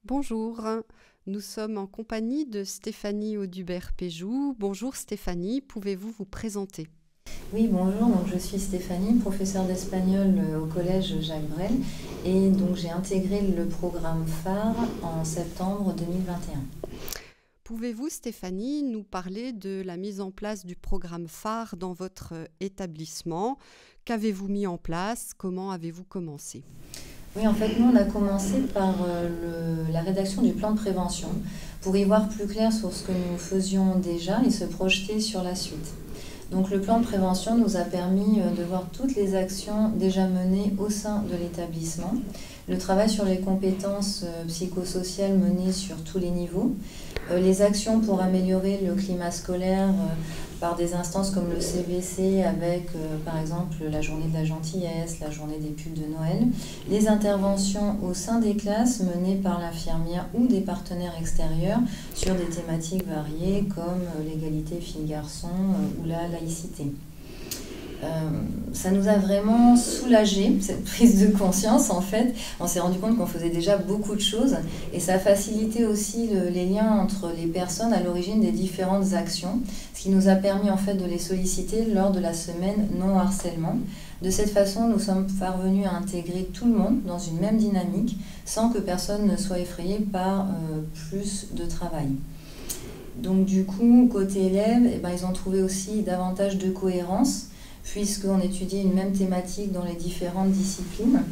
Bonjour, nous sommes en compagnie de Stéphanie Audubert-Péjou. Bonjour Stéphanie, pouvez-vous vous présenter? Oui, bonjour, donc je suis Stéphanie, professeure d'espagnol au collège Jacques Brel et donc j'ai intégré le programme phare en septembre 2021. Pouvez-vous Stéphanie nous parler de la mise en place du programme phare dans votre établissement? Qu'avez-vous mis en place? Comment avez-vous commencé? Oui, en fait, nous, on a commencé par la rédaction du plan de prévention pour y voir plus clair sur ce que nous faisions déjà et se projeter sur la suite. Donc le plan de prévention nous a permis de voir toutes les actions déjà menées au sein de l'établissement, le travail sur les compétences psychosociales menées sur tous les niveaux, les actions pour améliorer le climat scolaire par des instances comme le CVC avec par exemple la journée de la gentillesse, la journée des pulls de Noël, les interventions au sein des classes menées par l'infirmière ou des partenaires extérieurs sur des thématiques variées comme l'égalité filles-garçons ou la laïcité. Ça nous a vraiment soulagé, cette prise de conscience en fait. On s'est rendu compte qu'on faisait déjà beaucoup de choses et ça a facilité aussi les liens entre les personnes à l'origine des différentes actions, ce qui nous a permis en fait de les solliciter lors de la semaine non harcèlement. De cette façon, nous sommes parvenus à intégrer tout le monde dans une même dynamique sans que personne ne soit effrayé par plus de travail. Donc du coup, côté élèves, ils ont trouvé aussi davantage de cohérence puisqu'on étudiait une même thématique dans les différentes disciplines.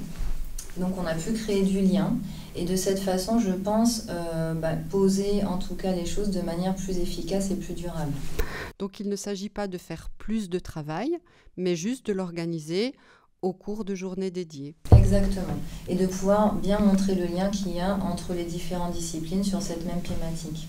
Donc on a pu créer du lien et de cette façon, je pense, poser en tout cas les choses de manière plus efficace et plus durable. Donc il ne s'agit pas de faire plus de travail, mais juste de l'organiser au cours de journées dédiées. Exactement. Et de pouvoir bien montrer le lien qu'il y a entre les différentes disciplines sur cette même thématique.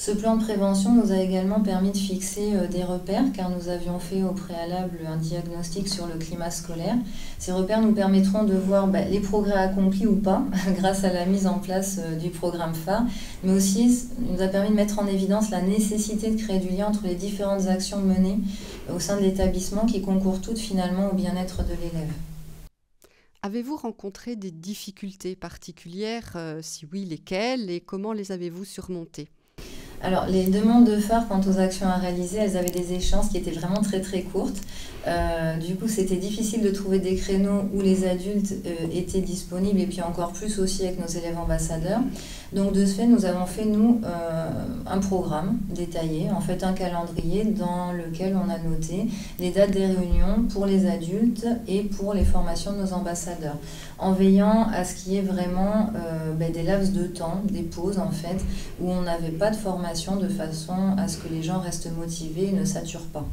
Ce plan de prévention nous a également permis de fixer des repères car nous avions fait au préalable un diagnostic sur le climat scolaire. Ces repères nous permettront de voir les progrès accomplis ou pas grâce à la mise en place du programme phare, mais aussi nous a permis de mettre en évidence la nécessité de créer du lien entre les différentes actions menées au sein de l'établissement qui concourent toutes finalement au bien-être de l'élève. Avez-vous rencontré des difficultés particulières? Si oui, lesquelles et comment les avez-vous surmontées? Alors, les demandes de phare quant aux actions à réaliser, elles avaient des échéances qui étaient vraiment très très courtes. Du coup, c'était difficile de trouver des créneaux où les adultes étaient disponibles et puis encore plus aussi avec nos élèves ambassadeurs. Donc, de ce fait, nous avons fait, nous, un programme détaillé, en fait un calendrier dans lequel on a noté les dates des réunions pour les adultes et pour les formations de nos ambassadeurs, en veillant à ce qu'il y ait vraiment des laps de temps, des pauses en fait, où on n'avait pas de formation de façon à ce que les gens restent motivés et ne saturent pas.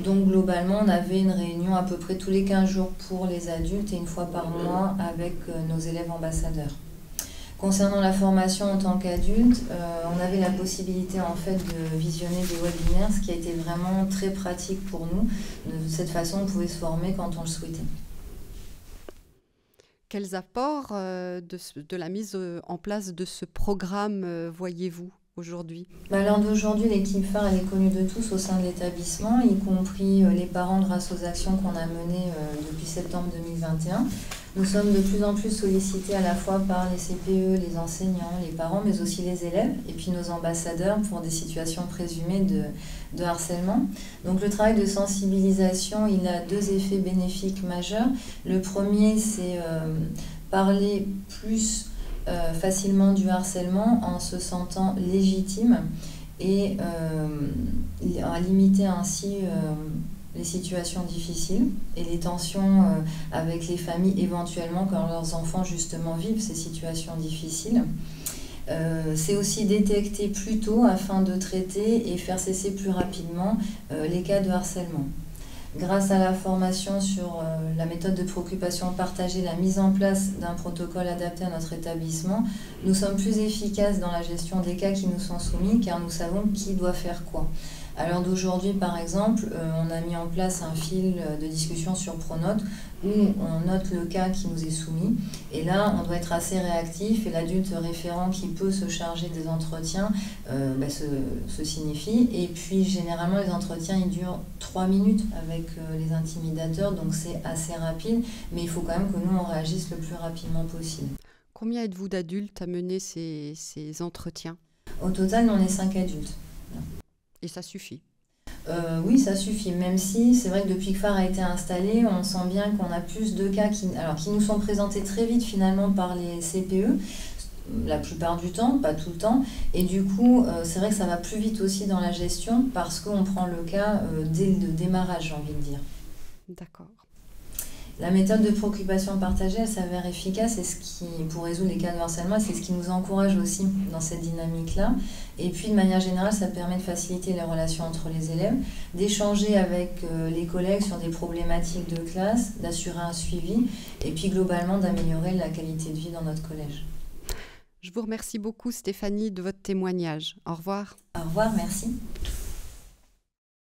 Donc globalement, on avait une réunion à peu près tous les 15 jours pour les adultes et une fois par mois avec nos élèves ambassadeurs. Concernant la formation en tant qu'adulte, on avait la possibilité en fait de visionner des webinaires, ce qui a été vraiment très pratique pour nous. De cette façon, on pouvait se former quand on le souhaitait. Quels apports de la mise en place de ce programme voyez-vous aujourd'hui? À l'heure d'aujourd'hui, l'équipe phare elle est connue de tous au sein de l'établissement, y compris les parents grâce aux actions qu'on a menées depuis septembre 2021. Nous sommes de plus en plus sollicités à la fois par les CPE, les enseignants, les parents, mais aussi les élèves et puis nos ambassadeurs pour des situations présumées de harcèlement. Donc le travail de sensibilisation, il a deux effets bénéfiques majeurs. Le premier, c'est parler plus facilement du harcèlement en se sentant légitime et à limiter ainsi les situations difficiles et les tensions avec les familles éventuellement quand leurs enfants justement vivent ces situations difficiles. C'est aussi détecter plus tôt afin de traiter et faire cesser plus rapidement les cas de harcèlement. Grâce à la formation sur la méthode de préoccupation partagée, la mise en place d'un protocole adapté à notre établissement, nous sommes plus efficaces dans la gestion des cas qui nous sont soumis car nous savons qui doit faire quoi. À l'heure d'aujourd'hui, par exemple, on a mis en place un fil de discussion sur Pronote où on note le cas qui nous est soumis. Et là, on doit être assez réactif et l'adulte référent qui peut se charger des entretiens se signifie. Et puis, généralement, les entretiens, ils durent 3 minutes avec les intimidateurs, donc c'est assez rapide. Mais il faut quand même que nous, on réagisse le plus rapidement possible. Combien êtes-vous d'adultes à mener ces entretiens? Au total, on est 5 adultes. Et ça suffit? Oui, ça suffit, même si c'est vrai que depuis que phare a été installé, on sent bien qu'on a plus de cas qui nous sont présentés très vite finalement par les CPE, la plupart du temps, pas tout le temps, et du coup c'est vrai que ça va plus vite aussi dans la gestion parce qu'on prend le cas dès le démarrage, j'ai envie de dire. D'accord. La méthode de préoccupation partagée, elle s'avère efficace pour résoudre les cas de harcèlement, et c'est ce qui nous encourage aussi dans cette dynamique-là. Et puis, de manière générale, ça permet de faciliter les relations entre les élèves, d'échanger avec les collègues sur des problématiques de classe, d'assurer un suivi, et puis globalement d'améliorer la qualité de vie dans notre collège. Je vous remercie beaucoup, Stéphanie, de votre témoignage. Au revoir. Au revoir, merci.